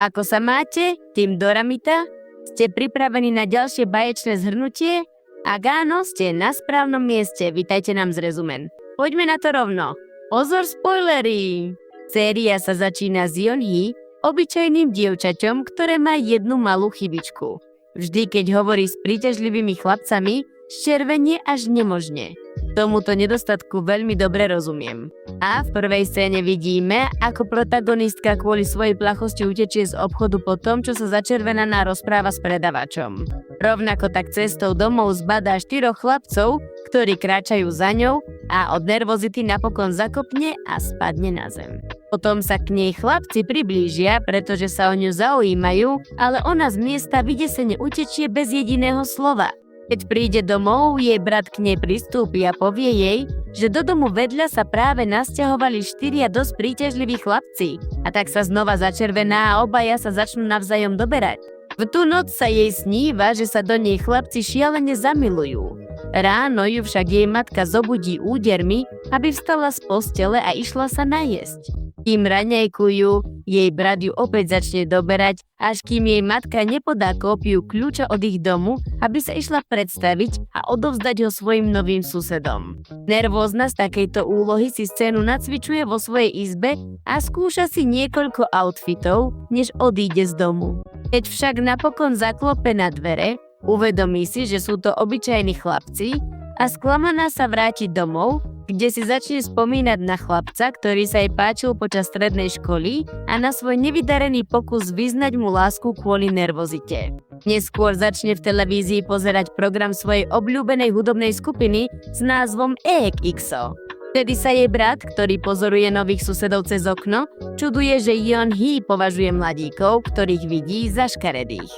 Ako sa máte? Tým Doramita? Ste pripravení na ďalšie baječné zhrnutie? Ak áno, ste na správnom mieste, vitajte nám z Rezumen. Poďme na to rovno. Pozor, spoilery! Séria sa začína s Yeon-hee, obyčajným dievčaťom, ktoré má jednu malú chybičku. Vždy, keď hovorí s príťažlivými chlapcami, červenie až nemožne. Tomuto nedostatku veľmi dobre rozumiem. A v prvej scéne vidíme, ako protagonistka kvôli svojej plachosti utečie z obchodu po tom, čo sa začervenaná rozpráva s predavačom. Rovnako tak cestou domov zbadá 4 chlapcov, ktorí kráčajú za ňou a od nervozity napokon zakopne a spadne na zem. Potom sa k nej chlapci priblížia, pretože sa o ňu zaujímajú, ale ona z miesta vydesene utečie bez jediného slova. Keď príde domov, jej brat k nej pristúpi a povie jej, že do domu vedľa sa práve nasťahovali 4 dosť príťažliví chlapci a tak sa znova začervená a obaja sa začnú navzájom doberať. V tú noc sa jej sníva, že sa do nej chlapci šialene zamilujú. Ráno ju však jej matka zobudí údermi, aby vstala z postele a išla sa najesť. Kým raňajkujú, jej brat ju opäť začne doberať, až kým jej matka nepodá kópiu kľúča od ich domu, aby sa išla predstaviť a odovzdať ho svojim novým susedom. Nervózna z takejto úlohy si scénu nacvičuje vo svojej izbe a skúša si niekoľko outfitov, než odíde z domu. Keď však napokon zaklope na dvere, uvedomí si, že sú to obyčajní chlapci a sklamaná sa vráti domov, kde si začne spomínať na chlapca, ktorý sa jej páčil počas strednej školy a na svoj nevydarený pokus vyznať mu lásku kvôli nervozite. Neskôr začne v televízii pozerať program svojej obľúbenej hudobnej skupiny s názvom EXO. Vtedy sa jej brat, ktorý pozoruje nových susedov cez okno, čuduje, že Yeon-hee považuje mladíkov, ktorých vidí, za škaredých.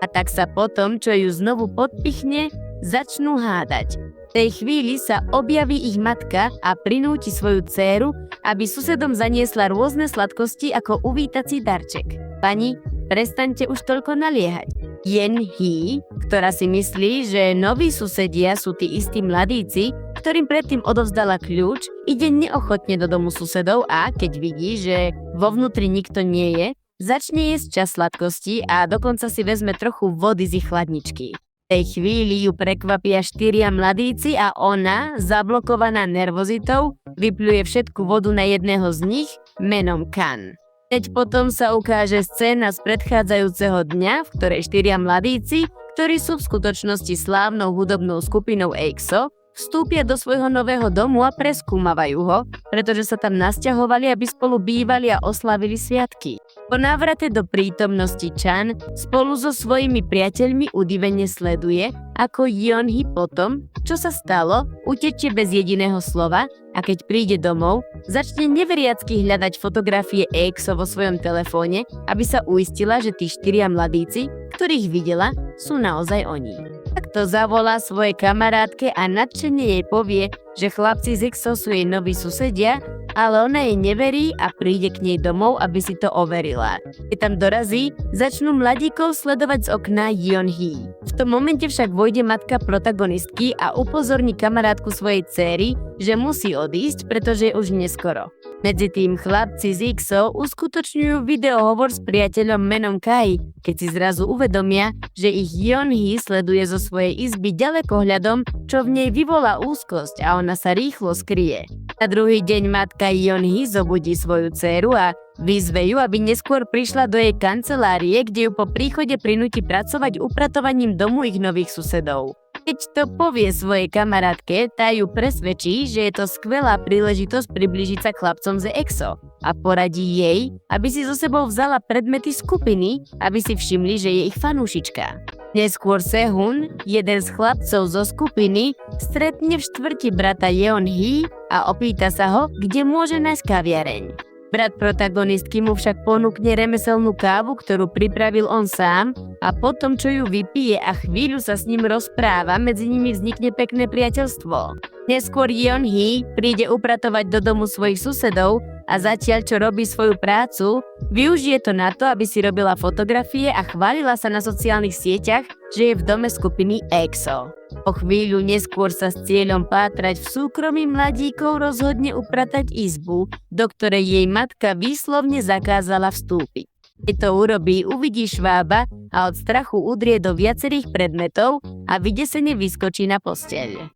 A tak sa potom, čo ju znovu podpichne, začnú hádať. V tej chvíli sa objaví ich matka a prinúti svoju dcéru, aby susedom zaniesla rôzne sladkosti ako uvítací darček. Pani, prestaňte už toľko naliehať. Yeon-hee, ktorá si myslí, že noví susedia sú tí istí mladíci, ktorým predtým odovzdala kľúč, ide neochotne do domu susedov a keď vidí, že vo vnútri nikto nie je, začne jesť čas sladkosti a dokonca si vezme trochu vody z ich chladničky. V tej chvíli ju prekvapia 4 mladíci a ona, zablokovaná nervozitou, vypľuje všetku vodu na jedného z nich menom Kan. Teď potom sa ukáže scéna z predchádzajúceho dňa, v ktorej 4 mladíci, ktorí sú v skutočnosti slávnou hudobnou skupinou EXO, vstúpia do svojho nového domu a preskúmavajú ho, pretože sa tam nasťahovali, aby spolu bývali a oslávili sviatky. Po návrate do prítomnosti Chan spolu so svojimi priateľmi udivene sleduje, ako Yeon-hee potom, čo sa stalo, utečie bez jediného slova a keď príde domov, začne neveriacky hľadať fotografie EXO vo svojom telefóne, aby sa uistila, že tí 4 mladíci, ktorých videla, sú naozaj oni. Takto zavolá svojej kamarátke a nadšene jej povie, že chlapci z EXO sú jej noví susedia, ale ona jej neverí a príde k nej domov, aby si to overila. Keď tam dorazí, začnú mladíkov sledovať z okna Yeon-hee. V tom momente však vojde matka protagonistky a upozorní kamarátku svojej dcéry, že musí odísť, pretože je už neskoro. Medzitým chlapci z EXO uskutočňujú videohovor s priateľom menom Kai, keď si zrazu uvedomia, že ich Yeon-hee sleduje zo svojej izby ďalekohľadom, čo v nej vyvolá úzkosť a ona sa rýchlo skrie. Na druhý deň matka Yeon-hee zobudí svoju dcéru a vyzve ju, aby neskôr prišla do jej kancelárie, kde ju po príchode prinúti pracovať upratovaním domu ich nových susedov. Keď to povie svojej kamarátke, tá ju presvedčí, že je to skvelá príležitosť priblížiť sa chlapcom z EXO a poradí jej, aby si so sebou vzala predmety skupiny, aby si všimli, že je ich fanúšička. Neskôr Sehun, jeden z chlapcov zo skupiny, stretne v štvrti brata Yeon-hee a opýta sa ho, kde môže nájsť kaviareň. Brat protagonistky mu však ponúkne remeselnú kávu, ktorú pripravil on sám a potom, čo ju vypije a chvíľu sa s ním rozpráva, medzi nimi vznikne pekné priateľstvo. Neskôr Yeon-hee príde upratovať do domu svojich susedov a zatiaľ, čo robí svoju prácu, využije to na to, aby si robila fotografie a chválila sa na sociálnych sieťach, že je v dome skupiny EXO. O chvíľu neskôr sa s cieľom pátrať v súkromí mladíkov rozhodne upratať izbu, do ktorej jej matka výslovne zakázala vstúpiť. Keď to urobí, uvidí švába a od strachu udrie do viacerých predmetov a vydesene vyskočí na posteľ.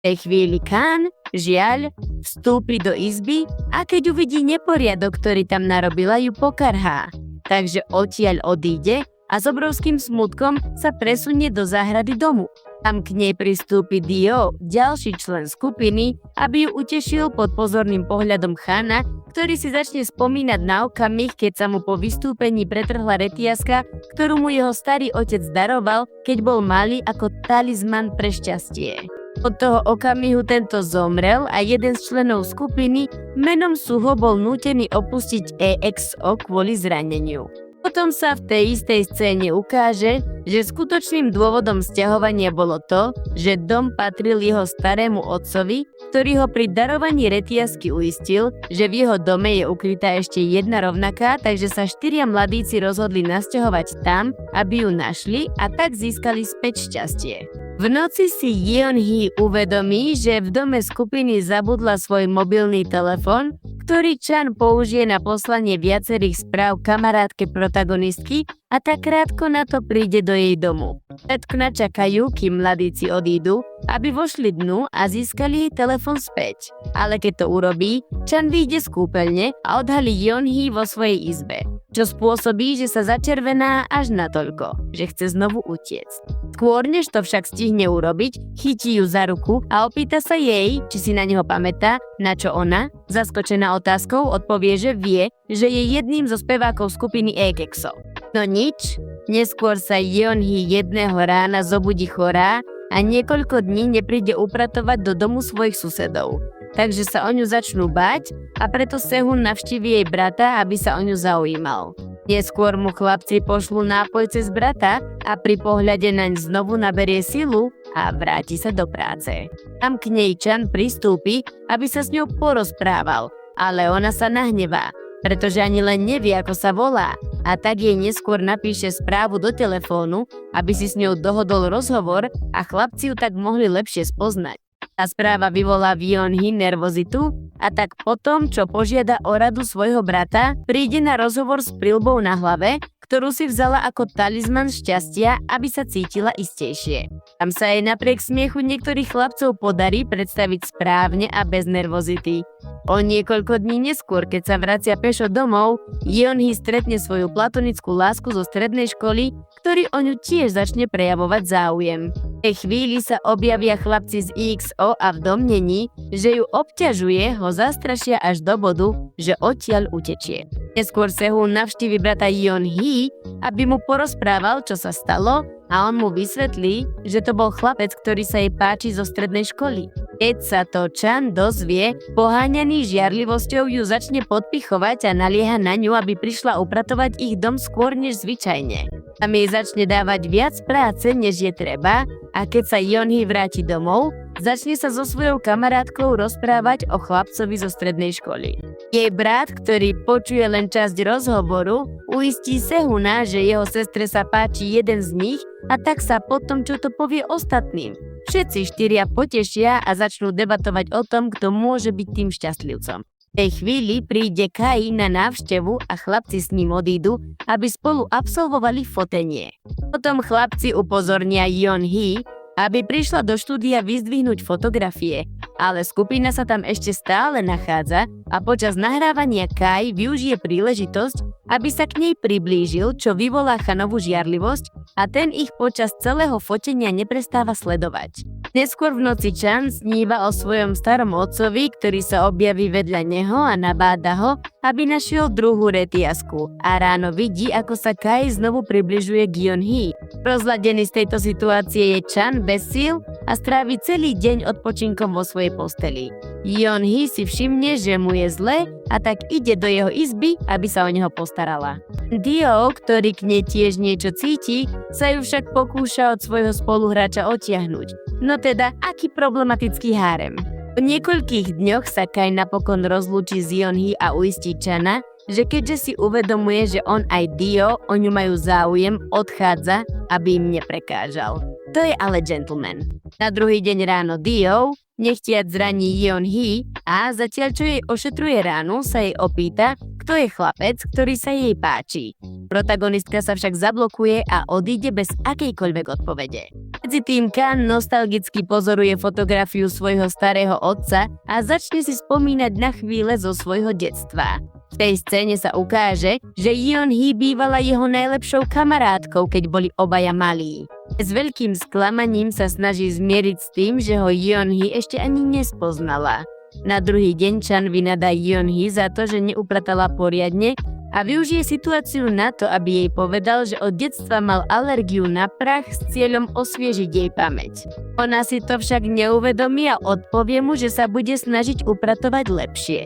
V tej chvíli Khan, žiaľ, vstúpi do izby a keď uvidí neporiadok, ktorý tam narobila, ju pokarhá. Takže odtiaľ odíde a s obrovským smutkom sa presunie do záhrady domu. Tam k nej pristúpi Dio, ďalší člen skupiny, aby ju utešil pod pozorným pohľadom Khana, ktorý si začne spomínať na okamih, keď sa mu po vystúpení pretrhla retiaska, ktorú mu jeho starý otec daroval, keď bol malý ako talizman pre šťastie. Od toho okamihu tento zomrel a jeden z členov skupiny menom Suho bol nútený opustiť EXO kvôli zraneniu. Potom sa v tej istej scéne ukáže, že skutočným dôvodom sťahovania bolo to, že dom patril jeho starému otcovi, ktorý ho pri darovaní retiasky uistil, že v jeho dome je ukrytá ešte jedna rovnaká, takže sa 4 mladíci rozhodli nasťahovať tam, aby ju našli a tak získali späť šťastie. V noci si Yeon-hee uvedomí, že v dome skupiny zabudla svoj mobilný telefón, ktorý Chan použije na poslanie viacerých správ kamarátke protagonistky a tak krátko na to príde do jej domu. Všetko čakajú, kým mladíci odídu, aby vošli dnu a získali jej telefón späť. Ale keď to urobí, Chan vyjde z kúpeľne a odhalí Yeon-hee vo svojej izbe, čo spôsobí, že sa začervená až natoľko, že chce znovu utiecť. Skôr než to však stihne urobiť, chytí ju za ruku a opýta sa jej, či si na neho pamätá, na čo ona, zaskočená otázkou, odpovie, že vie, že je jedným zo spevákov skupiny EXO. No nič, neskôr sa Yeon-hee jedného rána zobudí chorá a niekoľko dní nepríde upratovať do domu svojich susedov. Takže sa o ňu začnú báť a preto Sehun navštíví jej brata, aby sa o ňu zaujímal. Neskôr mu chlapci pošlú nápoj cez brata a pri pohľade naň znovu naberie silu a vráti sa do práce. Tam k nej Chan pristúpi, aby sa s ňou porozprával, ale ona sa nahnevá, pretože ani len nevie, ako sa volá, a tak jej neskôr napíše správu do telefónu, aby si s ňou dohodol rozhovor a chlapci ju tak mohli lepšie spoznať. Tá správa vyvolá v Yeon-hee nervozitu a tak potom, čo požiada o radu svojho brata, príde na rozhovor s prilbou na hlave, ktorú si vzala ako talizman šťastia, aby sa cítila istejšie. Tam sa jej napriek smiechu niektorých chlapcov podarí predstaviť správne a bez nervozity. O niekoľko dní neskôr, keď sa vracia pešo domov, Yeon-hee stretne svoju platonickú lásku zo strednej školy, ktorý o ňu tiež začne prejavovať záujem. V tej chvíli sa objavia chlapci z EXO a v domnení, že ju obťažuje, ho zastrašia až do bodu, že odtiaľ utečie. Neskôr Sehun navštívi brata Yeon-hee, aby mu porozprával, čo sa stalo, a on mu vysvetlí, že to bol chlapec, ktorý sa jej páči zo strednej školy. Keď sa to Chan dozvie, poháňaný žiarlivosťou ju začne podpichovať a nalieha na ňu, aby prišla upratovať ich dom skôr než zvyčajne. Tam jej začne dávať viac práce, než je treba, a keď sa Yeon-hee vráti domov, začne sa so svojou kamarátkou rozprávať o chlapcovi zo strednej školy. Jej brat, ktorý počuje len časť rozhovoru, uistí Sehuna, že jeho sestre sa páči jeden z nich a tak sa potom, čo to povie ostatným. Všetci 4 potešia a začnú debatovať o tom, kto môže byť tým šťastlivcom. V tej chvíli príde Kai na návštevu a chlapci s ním odídu, aby spolu absolvovali fotenie. Potom chlapci upozornia Yeon-hee, aby prišla do štúdia vyzdvihnúť fotografie, ale skupina sa tam ešte stále nachádza a počas nahrávania Kai využije príležitosť, aby sa k nej priblížil, čo vyvolá Chanovú žiarlivosť a ten ich počas celého fotenia neprestáva sledovať. Neskôr v noci Chan sníva o svojom starom otcovi, ktorý sa objaví vedľa neho a nabáda ho, aby našiel druhú retiasku a ráno vidí, ako sa Kai znovu približuje k Yeon-hee. Rozladený z tejto situácie je Chan bez síl a strávi celý deň odpočinkom vo svojej posteli. Yeon-hee si všimne, že mu je zle a tak ide do jeho izby, aby sa o neho postarala. Dio, ktorý k nej tiež niečo cíti, sa ju však pokúša od svojho spoluhráča odtiahnuť. No teda, aký problematický hárem. Po niekoľkých dňoch sa Kai napokon rozlúči s Yeon-hee a uistí Chana, že keďže si uvedomuje, že on aj Dio o ňu majú záujem, odchádza, aby im neprekážal. To je ale gentleman. Na druhý deň ráno Dio, nechtiac zraní Yeon-hee a zatiaľ čo jej ošetruje ránu, sa jej opýta, kto je chlapec, ktorý sa jej páči. Protagonistka sa však zablokuje a odíde bez akejkoľvek odpovede. Medzi tým Kan nostalgicky pozoruje fotografiu svojho starého otca a začne si spomínať na chvíle zo svojho detstva. V tej scéne sa ukáže, že Yeon-hee bývala jeho najlepšou kamarátkou, keď boli obaja malí. S veľkým sklamaním sa snaží zmieriť s tým, že ho Yeon-hee ešte ani nespoznala. Na druhý deň Chan vynadá Yeon-hee za to, že neupratala poriadne a využije situáciu na to, aby jej povedal, že od detstva mal alergiu na prach s cieľom osviežiť jej pamäť. Ona si to však neuvedomí a odpovie mu, že sa bude snažiť upratovať lepšie.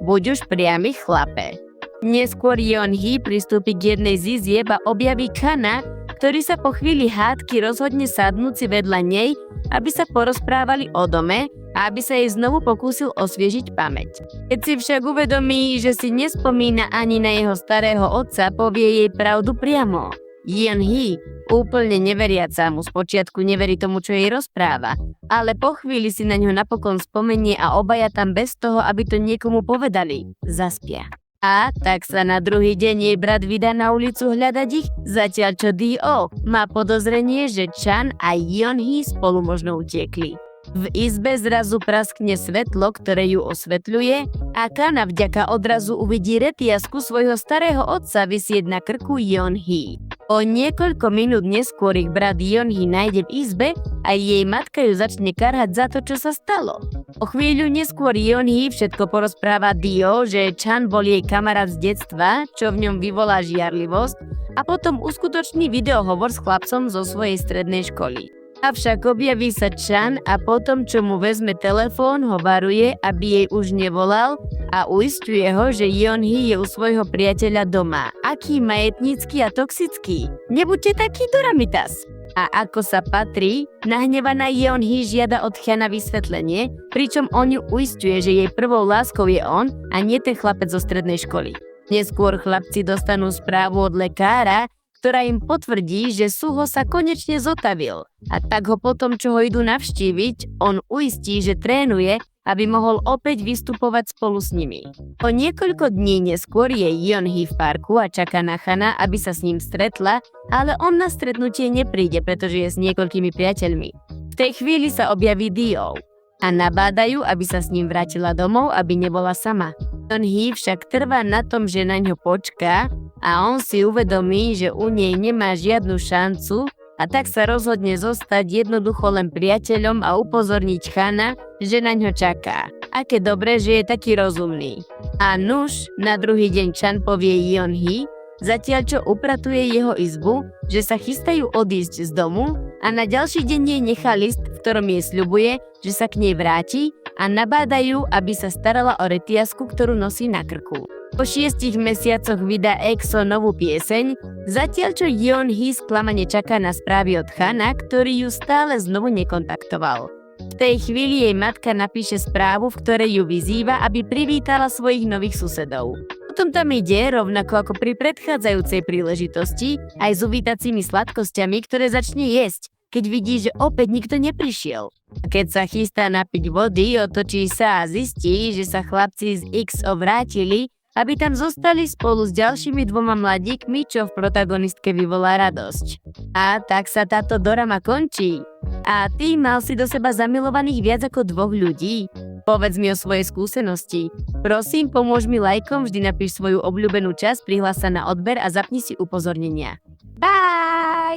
Buď už priamy chlape. Neskôr Yeon-hee pristúpi k jednej z izieb a objaví Kana, ktorý sa po chvíli hádky rozhodne sadnúť si vedľa nej, aby sa porozprávali o dome a aby sa jej znovu pokúsil osviežiť pamäť. Keď si však uvedomí, že si nespomína ani na jeho starého otca, povie jej pravdu priamo. Yeon-hee, úplne neveriaca, mu spočiatku neverí tomu, čo jej rozpráva, ale po chvíli si na ňo napokon spomenie a obaja tam bez toho, aby to niekomu povedali, zaspia. A tak sa na druhý deň jej brat vydá na ulicu hľadať ich, zatiaľ čo D.O. má podozrenie, že Chan a Yeon-hee spolu možno utiekli. V izbe zrazu praskne svetlo, ktoré ju osvetľuje a Kana vďaka odrazu uvidí retiasku svojho starého otca visieť na krku Yeon-hee. O niekoľko minút neskôr ich brat Yeon-hee nájde v izbe a jej matka ju začne karhať za to, čo sa stalo. O chvíľu neskôr Yeon-hee všetko porozpráva Dio, že Chan bol jej kamarát z detstva, čo v ňom vyvolá žiarlivosť a potom uskutoční videohovor s chlapcom zo svojej strednej školy. Avšak objaví sa Chan a potom, čo mu vezme telefón, ho varuje, aby jej už nevolal a uisťuje ho, že Yeon-hee je u svojho priateľa doma. Aký majetnícky a toxický. Nebuďte taký doramitas. A ako sa patrí, nahnevaná Yeon-hee žiada od Chana vysvetlenie, pričom on ju uisťuje, že jej prvou láskou je on a nie ten chlapec zo strednej školy. Neskôr chlapci dostanú správu od lekára, ktorá im potvrdí, že Suho sa konečne zotavil. A tak ho potom, čo ho idú navštíviť, on uistí, že trénuje, aby mohol opäť vystupovať spolu s nimi. O niekoľko dní neskôr je Yeon-hee v parku a čaká na Chana, aby sa s ním stretla, ale on na stretnutie nepríde, pretože je s niekoľkými priateľmi. V tej chvíli sa objaví Dio a nabádajú, aby sa s ním vrátila domov, aby nebola sama. Yeon-hee však trvá na tom, že na ňo počká a on si uvedomí, že u nej nemá žiadnu šancu a tak sa rozhodne zostať jednoducho len priateľom a upozorniť Chana, že na ňo čaká. Aké dobre, že je taký rozumný. A nuž, na druhý deň Chan povie Yeon-hee, zatiaľ čo upratuje jeho izbu, že sa chystajú odísť z domu a na ďalší deň jej nechá list, v ktorom jej sľubuje, že sa k nej vráti a nabádajú, aby sa starala o retiasku, ktorú nosí na krku. Po 6 mesiacoch vydá EXO novú pieseň, zatiaľ čo Yeon-hee sklamane čaká na správy od Chana, ktorý ju stále znovu nekontaktoval. V tej chvíli jej matka napíše správu, v ktorej ju vyzýva, aby privítala svojich nových susedov. Potom tam ide, rovnako ako pri predchádzajúcej príležitosti, aj s uvítacími sladkosťami, ktoré začne jesť, keď vidí, že opäť nikto neprišiel. A keď sa chystá napiť vody, otočí sa a zistí, že sa chlapci z EXO vrátili, aby tam zostali spolu s ďalšími dvoma mladíkmi, čo v protagonistke vyvolá radosť. A tak sa táto dorama končí. A ty mal si do seba zamilovaných viac ako 2 ľudí? Povedz mi o svojej skúsenosti. Prosím, pomôž mi lajkom, vždy napíš svoju obľúbenú časť, prihlás sa na odber a zapni si upozornenia. Bye!